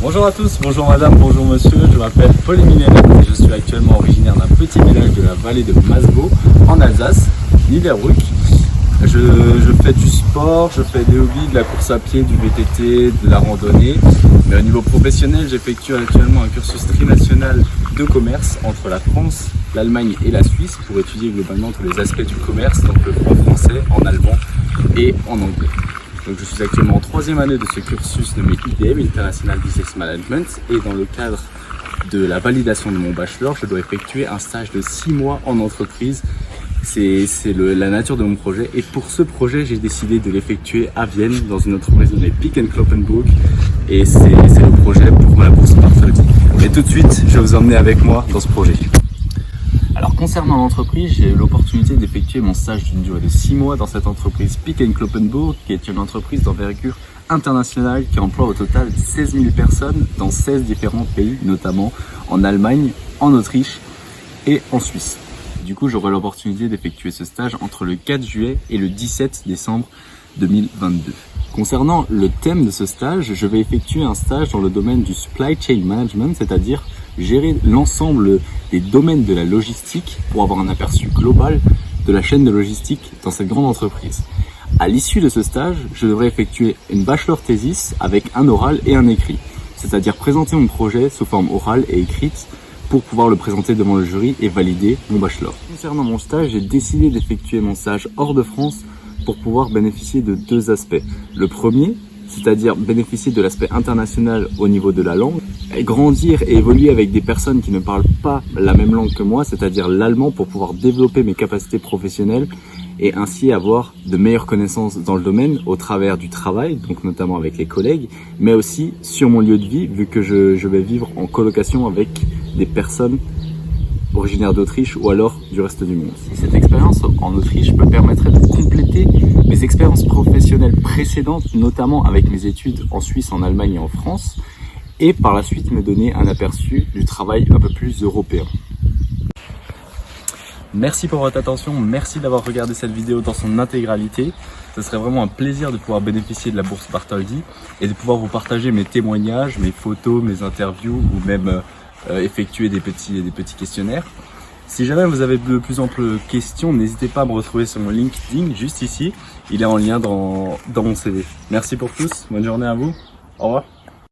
Bonjour à tous, bonjour madame, bonjour monsieur, je m'appelle Paul Emilien et je suis actuellement originaire d'un petit village de la vallée de Masbo en Alsace, Niederbrück. Je fais du sport, je fais des hobbies, de la course à pied, du VTT, de la randonnée. Mais au niveau professionnel, j'effectue actuellement un cursus trinational de commerce entre la France, l'Allemagne et la Suisse pour étudier globalement tous les aspects du commerce, donc le droit français, en allemand et en anglais. Donc je suis actuellement en troisième année de ce cursus nommé IBM, International Business Management, et dans le cadre de la validation de mon bachelor, je dois effectuer un stage de 6 mois en entreprise. C'est la nature de mon projet, et pour ce projet, j'ai décidé de l'effectuer à Vienne, dans une entreprise nommée Pick & Kloppenburg, et c'est le projet pour ma bourse Bartholdi. Et tout de suite, je vais vous emmener avec moi dans ce projet. Alors concernant l'entreprise, j'ai eu l'opportunité d'effectuer mon stage d'une durée de 6 mois dans cette entreprise Pick & Kloppenburg, qui est une entreprise d'envergure internationale qui emploie au total 16 000 personnes dans 16 différents pays, notamment en Allemagne, en Autriche et en Suisse. Du coup, j'aurai l'opportunité d'effectuer ce stage entre le 4 juillet et le 17 décembre 2022. Concernant le thème de ce stage, je vais effectuer un stage dans le domaine du supply chain management, c'est-à-dire gérer l'ensemble des domaines de la logistique pour avoir un aperçu global de la chaîne de logistique dans cette grande entreprise. À l'issue de ce stage, je devrais effectuer une bachelor thesis avec un oral et un écrit, c'est-à-dire présenter mon projet sous forme orale et écrite pour pouvoir le présenter devant le jury et valider mon bachelor. Concernant mon stage, j'ai décidé d'effectuer mon stage hors de France pour pouvoir bénéficier de deux aspects. Le premier, c'est-à-dire bénéficier de l'aspect international au niveau de la langue, et grandir et évoluer avec des personnes qui ne parlent pas la même langue que moi, c'est-à-dire l'allemand, pour pouvoir développer mes capacités professionnelles et ainsi avoir de meilleures connaissances dans le domaine au travers du travail, donc notamment avec les collègues, mais aussi sur mon lieu de vie, vu que je vais vivre en colocation avec des personnes originaires d'Autriche ou alors du reste du monde. Cette expérience en Autriche me permettrait de compléter mes expériences professionnelles précédentes, notamment avec mes études en Suisse, en Allemagne et en France, et par la suite me donner un aperçu du travail un peu plus européen. Merci pour votre attention, merci d'avoir regardé cette vidéo dans son intégralité. Ce serait vraiment un plaisir de pouvoir bénéficier de la bourse Bartholdi et de pouvoir vous partager mes témoignages, mes photos, mes interviews ou même effectuer des petits questionnaires. Si jamais vous avez de plus amples questions, n'hésitez pas à me retrouver sur mon LinkedIn, juste ici. Il est en lien dans mon CV. Merci pour tous, bonne journée à vous, au revoir.